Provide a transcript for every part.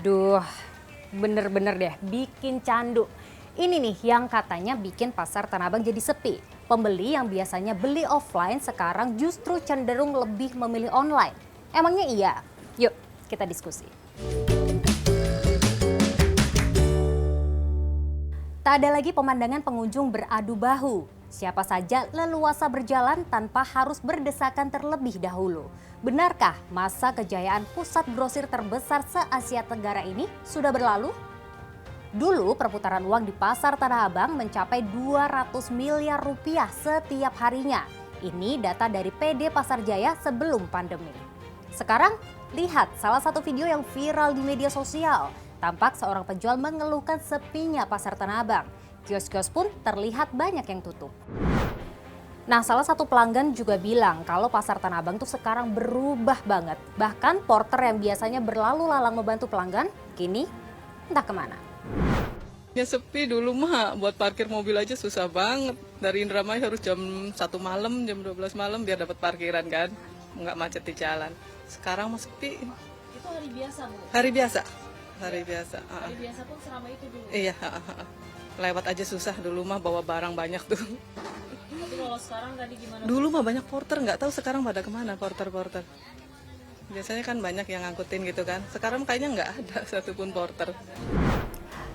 Aduh, bener-bener deh bikin candu. Ini nih yang katanya bikin pasar Tanah Abang jadi sepi. Pembeli yang biasanya beli offline sekarang justru cenderung lebih memilih online. Emangnya iya? Yuk kita diskusi. Tak ada lagi pemandangan pengunjung beradu bahu. Siapa saja leluasa berjalan tanpa harus berdesakan terlebih dahulu. Benarkah masa kejayaan pusat grosir terbesar se-Asia Tenggara ini sudah berlalu? Dulu perputaran uang di pasar Tanah Abang mencapai 200 miliar rupiah setiap harinya. Ini data dari PD Pasar Jaya sebelum pandemi. Sekarang lihat salah satu video yang viral di media sosial. Tampak seorang penjual mengeluhkan sepinya pasar Tanah Abang. Kios-kios pun terlihat banyak yang tutup. Nah, salah satu pelanggan juga bilang kalau pasar Tanah Abang tuh sekarang berubah banget. Bahkan porter yang biasanya berlalu lalang membantu pelanggan, kini entah kemana. Ya sepi dulu mah, buat parkir mobil aja susah banget. Dari Indramayu harus jam 1 malam, jam 12 malam biar dapat parkiran kan. Nggak macet di jalan. Sekarang mah sepi. Itu hari biasa, Bu? Hari biasa. Hari biasa. Hari biasa pun seramai itu dulu? Iya. Lewat aja susah, dulu mah bawa barang banyak tuh. Tapi kalau sekarang tadi gimana? Dulu mah banyak porter, nggak tahu sekarang pada kemana porter-porter. Biasanya kan banyak yang ngangkutin gitu kan. Sekarang kayaknya nggak ada satupun porter.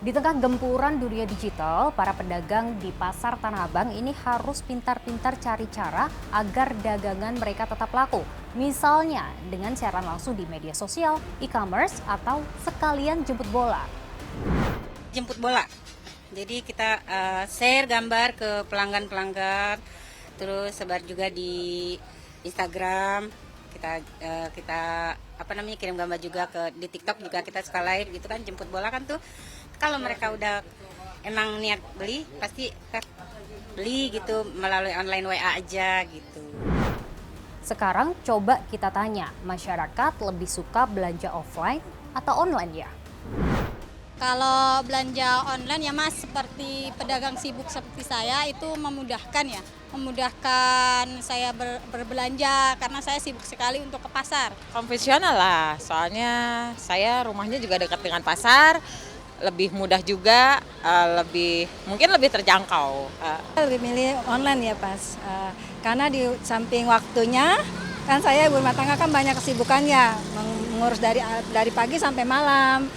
Di tengah gempuran dunia digital, para pedagang di pasar Tanah Abang ini harus pintar-pintar cari cara agar dagangan mereka tetap laku. Misalnya dengan siaran langsung di media sosial, e-commerce, atau sekalian jemput bola. Jemput bola. Jadi kita share gambar ke pelanggan-pelanggan, terus sebar juga di Instagram. Kita kirim gambar juga di TikTok juga kita suka live gitu kan. Jemput bola kan tuh kalau mereka udah emang niat beli pasti beli gitu melalui online WA aja gitu. Sekarang coba kita tanya, masyarakat lebih suka belanja offline atau online ya? Kalau belanja online ya Mas, seperti pedagang sibuk seperti saya itu memudahkan ya. Memudahkan saya berbelanja karena saya sibuk sekali untuk ke pasar. Konvensional lah, soalnya saya rumahnya juga dekat dengan pasar, lebih mudah juga, mungkin lebih terjangkau. Lebih milih online ya Pas, karena di samping waktunya, kan saya ibu rumah tangga kan banyak kesibukannya, mengurus dari pagi sampai malam.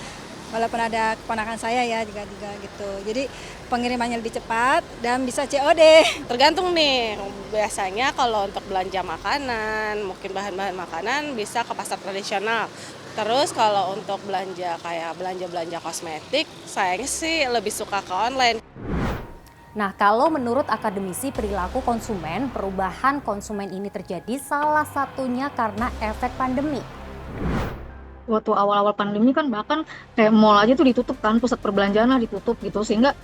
Walaupun ada keponakan saya ya juga gitu. Jadi pengirimannya lebih cepat dan bisa COD. Tergantung nih, biasanya kalau untuk belanja makanan, mungkin bahan-bahan makanan bisa ke pasar tradisional. Terus kalau untuk belanja kayak belanja kosmetik, sayangnya sih lebih suka ke online. Nah, kalau menurut akademisi perilaku konsumen, perubahan konsumen ini terjadi salah satunya karena efek pandemi. Waktu awal-awal pandemi kan bahkan kayak mall aja tuh ditutup kan, pusat perbelanjaan lah ditutup gitu, sehingga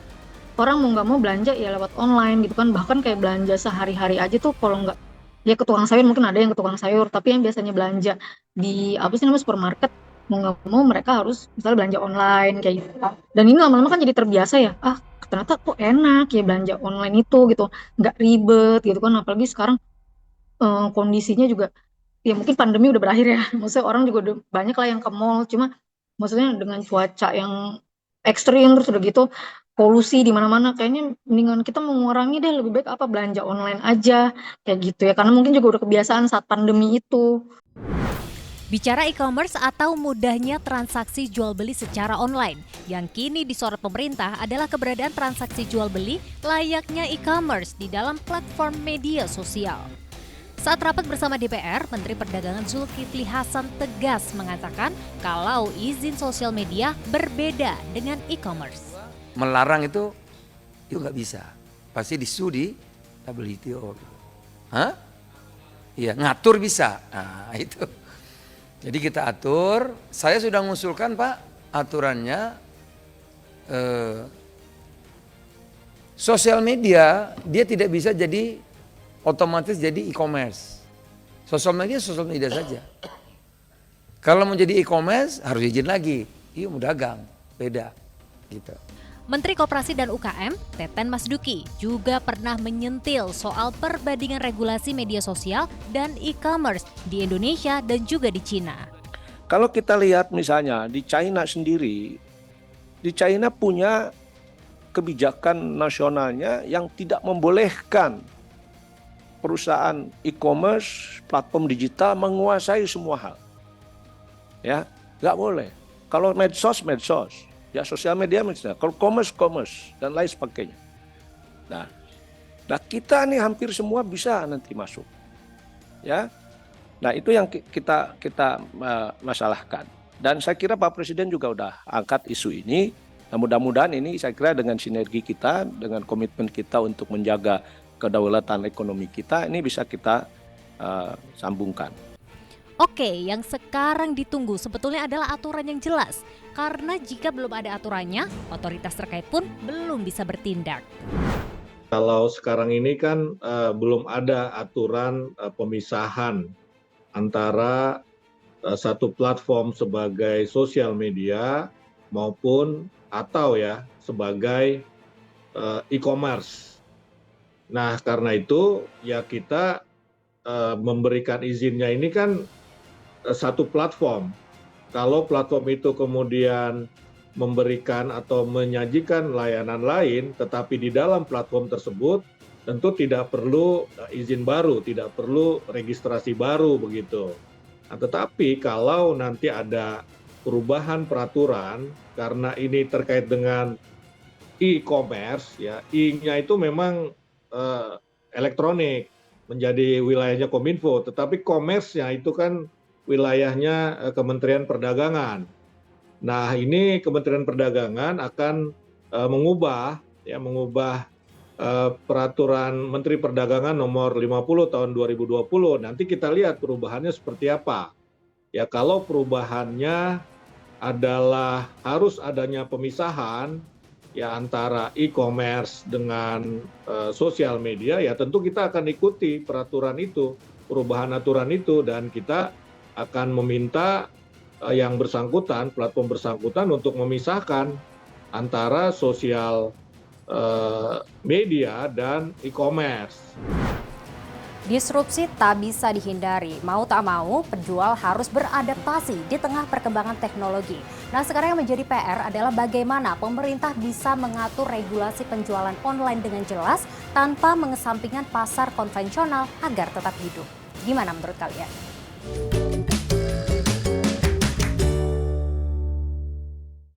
orang mau nggak mau belanja ya lewat online gitu kan. Bahkan kayak belanja sehari-hari aja tuh kalau nggak ya ke tukang sayur, mungkin ada yang ke tukang sayur, tapi yang biasanya belanja di supermarket, mau nggak mau mereka harus misalnya belanja online kayak gitu. Dan ini lama-lama kan jadi terbiasa ya, ternyata kok enak ya belanja online itu gitu, nggak ribet gitu kan. Apalagi sekarang kondisinya juga ya mungkin pandemi udah berakhir ya, maksudnya orang juga udah banyak lah yang ke mall, cuma maksudnya dengan cuaca yang ekstrim terus udah gitu polusi di mana-mana, kayaknya mendingan kita mengurangi deh, lebih baik belanja online aja kayak gitu ya, karena mungkin juga udah kebiasaan saat pandemi itu. Bicara e-commerce atau mudahnya transaksi jual beli secara online, yang kini disorot pemerintah adalah keberadaan transaksi jual beli layaknya e-commerce di dalam platform media sosial. Saat rapat bersama DPR, Menteri Perdagangan Zulkifli Hasan tegas mengatakan kalau izin sosial media berbeda dengan e-commerce. Melarang itu nggak bisa, pasti di WTO. Iya, ngatur bisa. Nah itu. Jadi kita atur. Saya sudah mengusulkan Pak aturannya. Sosial media dia tidak bisa jadi otomatis jadi e-commerce. Sosial media saja. Kalau mau jadi e-commerce harus izin lagi. Iya mau dagang, beda gitu. Menteri Koperasi dan UKM, Teten Mas Duki, juga pernah menyentil soal perbandingan regulasi media sosial dan e-commerce di Indonesia dan juga di Cina. Kalau kita lihat misalnya di China sendiri, di China punya kebijakan nasionalnya yang tidak membolehkan perusahaan e-commerce, platform digital menguasai semua hal. Ya, nggak boleh. Kalau medsos, ya sosial media, kalau commerce, dan lain sebagainya. Nah kita nih hampir semua bisa nanti masuk. Ya, nah itu yang kita masalahkan. Dan saya kira Pak Presiden juga udah angkat isu ini. Nah, mudah-mudahan ini saya kira dengan sinergi kita, dengan komitmen kita untuk menjaga kedaulatan ekonomi kita, ini bisa kita sambungkan. Oke, yang sekarang ditunggu sebetulnya adalah aturan yang jelas. Karena jika belum ada aturannya, otoritas terkait pun belum bisa bertindak. Kalau sekarang ini kan belum ada aturan pemisahan antara satu platform sebagai sosial media maupun atau ya sebagai e-commerce. Nah, karena itu ya kita memberikan izinnya ini kan satu platform. Kalau platform itu kemudian memberikan atau menyajikan layanan lain, tetapi di dalam platform tersebut tentu tidak perlu izin baru, tidak perlu registrasi baru begitu. Nah, tetapi kalau nanti ada perubahan peraturan karena ini terkait dengan e-commerce, ya i-nya itu memang elektronik menjadi wilayahnya Kominfo, tetapi commerce-nya itu kan wilayahnya Kementerian Perdagangan. Nah, ini Kementerian Perdagangan akan mengubah peraturan Menteri Perdagangan nomor 50 tahun 2020. Nanti kita lihat perubahannya seperti apa. Ya, kalau perubahannya adalah harus adanya pemisahan ya antara e-commerce dengan sosial media, ya tentu kita akan ikuti peraturan itu, perubahan aturan itu, dan kita akan meminta yang bersangkutan, platform bersangkutan untuk memisahkan antara sosial media dan e-commerce. Disrupsi tak bisa dihindari. Mau tak mau, penjual harus beradaptasi di tengah perkembangan teknologi. Nah, sekarang yang menjadi PR adalah bagaimana pemerintah bisa mengatur regulasi penjualan online dengan jelas tanpa mengesampingkan pasar konvensional agar tetap hidup. Gimana menurut kalian?